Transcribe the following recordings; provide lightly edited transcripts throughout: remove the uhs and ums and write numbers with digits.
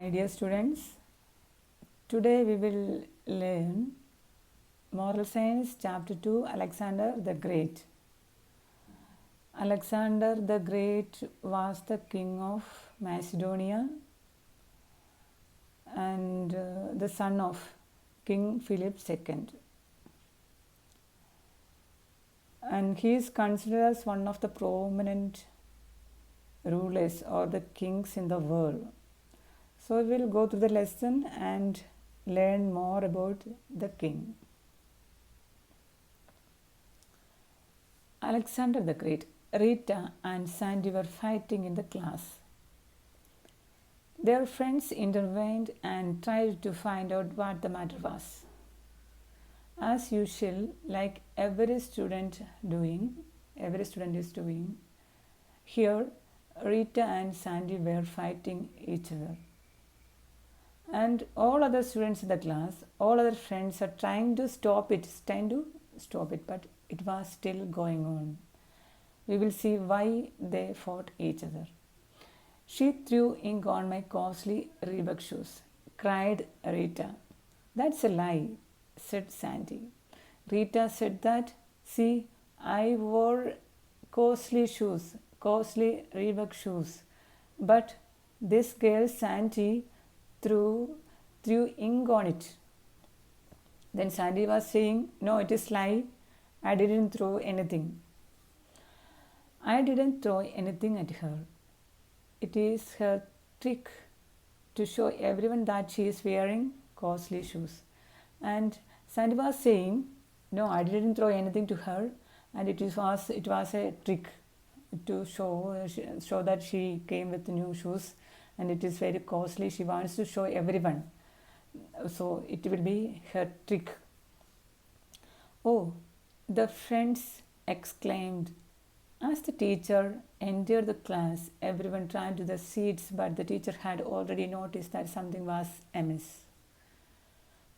My dear students, today we will learn Moral Science Chapter 2, Alexander the Great. Alexander the Great was the king of Macedonia and the son of King Philip II. And he is considered as one of the prominent rulers or the kings in the world. So we will go through the lesson and learn more about the king. Alexander the Great. Rita and Sandy were fighting in the class. Their friends intervened and tried to find out what the matter was. As usual, like every student is doing, here Rita and Sandy were fighting each other. And all other students in the class, all other friends are trying to stop it, but it was still going on. We will see why they fought each other. She threw ink on my costly Reebok shoes, cried Rita. That's a lie, said Sandy. Rita said that, see, I wore costly Reebok shoes, but this girl Sandy threw ink on it. Then Sandy was saying, no, it is lie. I didn't throw anything. I didn't throw anything at her. It is her trick to show everyone that she is wearing costly shoes. And Sandy was saying, no, I didn't throw anything to her, and it was a trick to show that she came with new shoes and it is very costly. She wants to show everyone. So it will be her trick. Oh, the friends exclaimed. As the teacher entered the class, everyone ran to the seats, but the teacher had already noticed that something was amiss.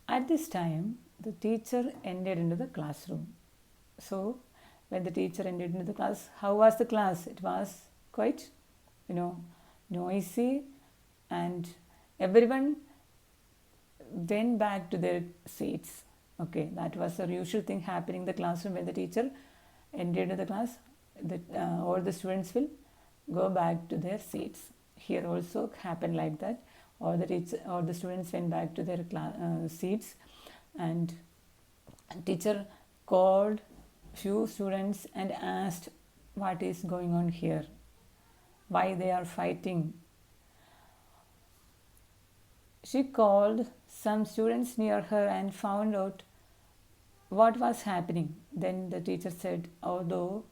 At this time, the teacher entered into the classroom. So, when the teacher entered into the class, how was the class? It was quite, noisy, and everyone went back to their seats. Okay, that was the usual thing happening in the classroom. When the teacher entered into the class, all the students will go back to their seats. Here also happened like that. All the students went back to their seats, and teacher called few students and asked what is going on here, why they are fighting. She called some students near her and found out what was happening. Then the teacher said, although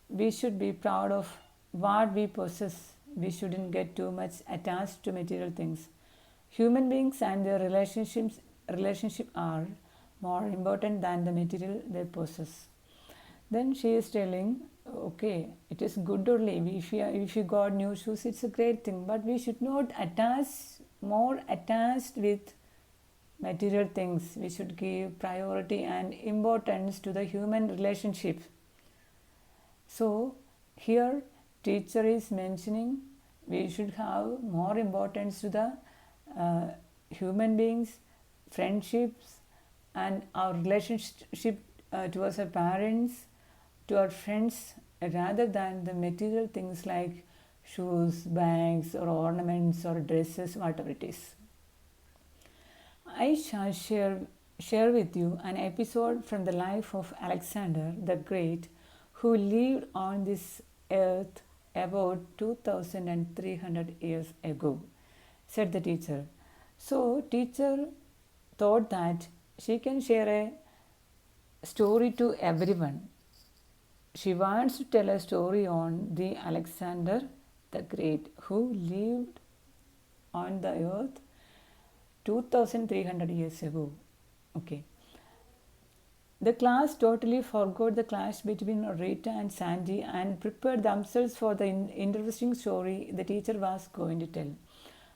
we should be proud of what we possess, we shouldn't get too much attached to material things. Human beings and their relationship are more important than the material they possess. Then she is telling, okay, it is good only. If you got new shoes, it's a great thing, but we should not more attached with material things. We should give priority and importance to the human relationship. So here teacher is mentioning we should have more importance to the human beings, friendships, and our relationship towards our parents, to our friends, rather than the material things like shoes, bags, or ornaments, or dresses, whatever it is. I shall share with you an episode from the life of Alexander the Great, who lived on this earth about 2300 years ago, said the teacher. So teacher thought that she can share a story to everyone. She wants to tell a story on the Alexander the Great, who lived on the earth 2300 years ago. Okay. The class totally forgot the clash between Rita and Sandy and prepared themselves for the interesting story the teacher was going to tell.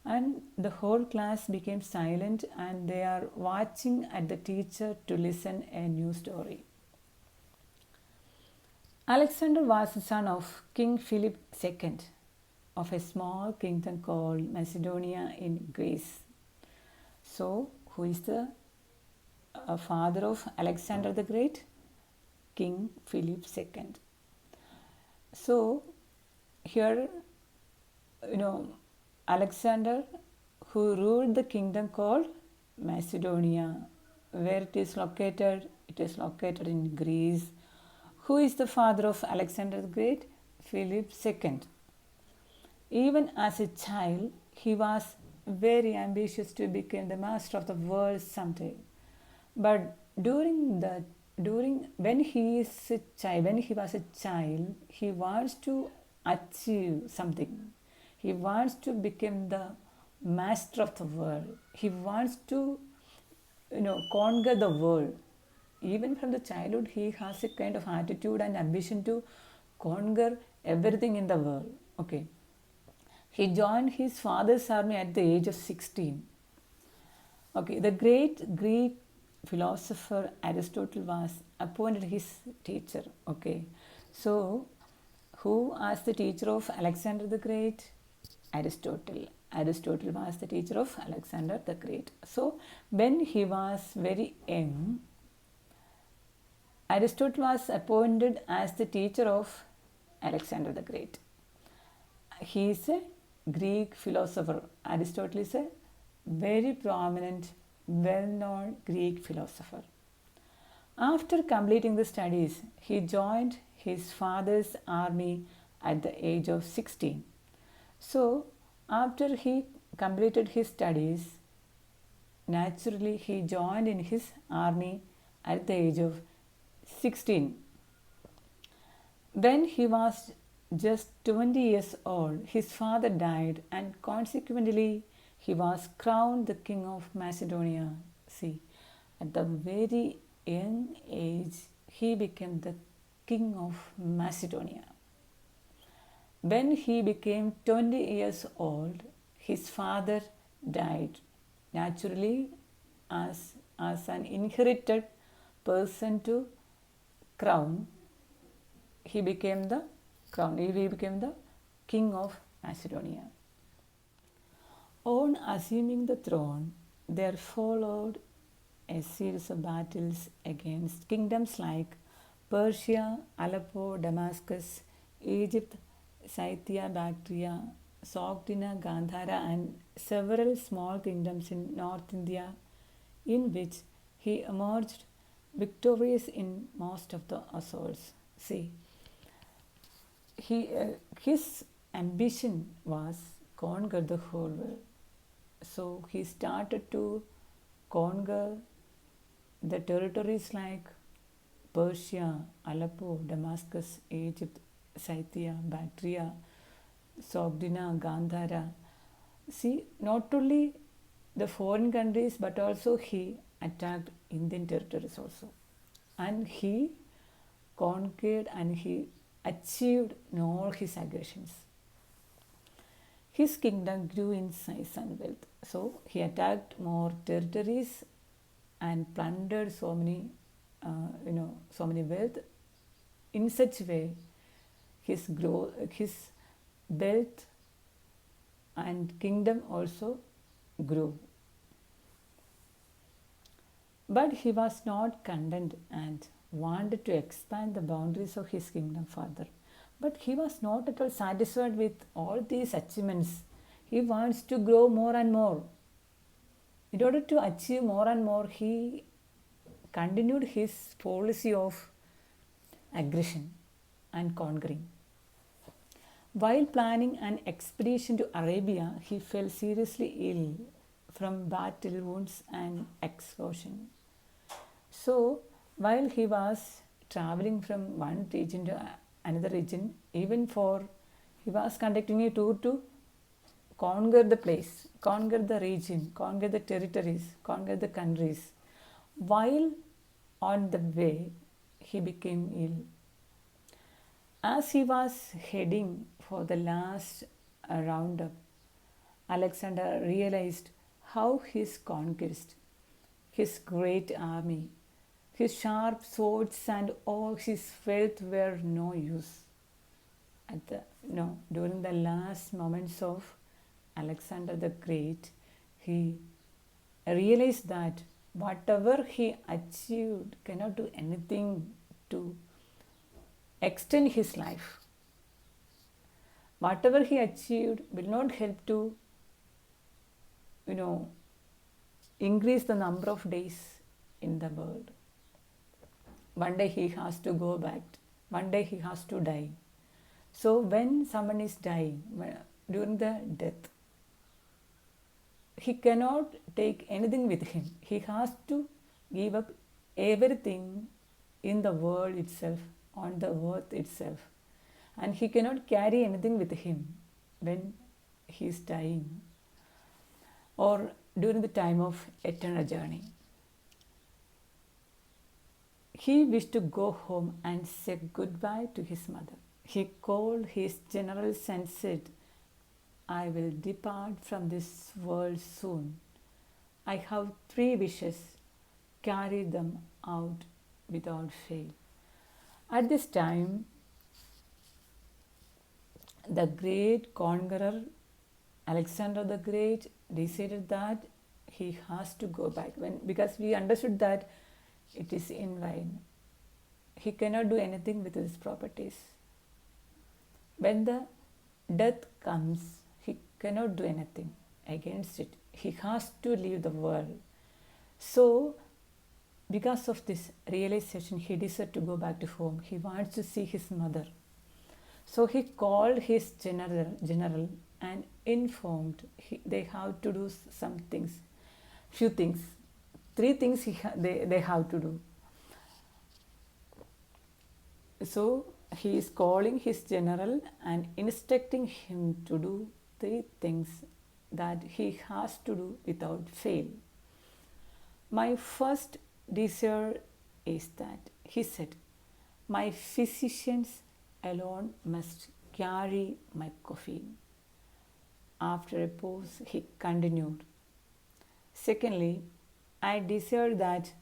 And the whole class became silent, and they are watching at the teacher to listen a new story. Alexander was the son of King Philip II. of a small kingdom called Macedonia in Greece. So, who is the father of Alexander the Great? King Philip II. So, here, Alexander, who ruled the kingdom called Macedonia. Where it is located? It is located in Greece. Who is the father of Alexander the Great? Philip II. Even as a child, he was very ambitious to become the master of the world someday. But when he was a child, he wants to achieve something. He wants to become the master of the world. He wants to, conquer the world. Even from the childhood, he has a kind of attitude and ambition to conquer everything in the world. Okay. He joined his father's army at the age of 16. Okay, the great Greek philosopher Aristotle was appointed his teacher. Okay, so who was the teacher of Alexander the Great? Aristotle. Aristotle was the teacher of Alexander the Great. So when he was very young, Aristotle was appointed as the teacher of Alexander the Great. He is a Greek philosopher. Aristotle is a very prominent, well-known Greek philosopher. After completing the studies, he joined his father's army at the age of 16. So, after he completed his studies, naturally he joined in his army at the age of 16. When he was just 20 years old, his father died, and consequently he was crowned the king of Macedonia. See, at the very young age, he became the king of Macedonia. When he became 20 years old, his father died. Naturally, as an inherited person to crown, he became the king of Macedonia. On assuming the throne, there followed a series of battles against kingdoms like Persia, Aleppo, Damascus, Egypt, Scythia, Bactria, Sogdina, Gandhara, and several small kingdoms in North India, in which he emerged victorious in most of the assaults. See, his ambition was conquer the whole world. So he started to conquer the territories like Persia, Aleppo, Damascus, Egypt, Scythia, Bactria, Sogdina, Gandhara. See, not only the foreign countries, but also he attacked Indian territories also. And he conquered and he achieved in all his aggressions. His kingdom grew in size and wealth. So he attacked more territories and plundered so many wealth. In such way, his wealth and kingdom also grew. But he was not content and wanted to expand the boundaries of his kingdom further. But he was not at all satisfied with all these achievements. He wants to grow more and more. In order to achieve more and more, he continued his policy of aggression and conquering. While planning an expedition to Arabia, he fell seriously ill from battle wounds and exhaustion. So, while he was traveling from one region to another region, he was conducting a tour to conquer the place, conquer the region, conquer the territories, conquer the countries. While on the way, he became ill. As he was heading for the last roundup, Alexander realized how his conquest, his great army, his sharp swords and all his wealth were no use. at the no during the last moments of Alexander the Great, he realized that whatever he achieved cannot do anything to extend his life. Whatever he achieved will not help to, you know, increase the number of days in the world. One day he has to go back. One day he has to die. So when someone is dying, during the death, he cannot take anything with him. He has to give up everything in the world itself, on the earth itself. And he cannot carry anything with him when he is dying or during the time of eternal journey. He wished to go home and say goodbye to his mother. He called his generals and said, I will depart from this world soon. I have 3 wishes. Carry them out without fail. At this time, the great conqueror Alexander the Great decided that he has to go back because we understood that it is in vain. He cannot do anything with his properties. When the death comes, he cannot do anything against it. He has to leave the world. So, because of this realization, he decided to go back to home. He wants to see his mother. So he called his general and informed they have to do some things, few things, 3 things they have to do. So he is calling his general and instructing him to do 3 things that he has to do without fail. My first desire is that, he said, my physicians alone must carry my coffin. After a pause, he continued, secondly, I desire that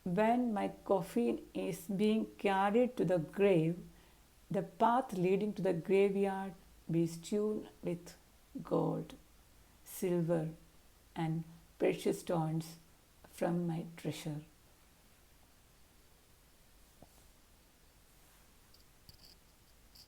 when my coffin is being carried to the grave, the path leading to the graveyard be strewn with gold, silver, and precious stones from my treasure.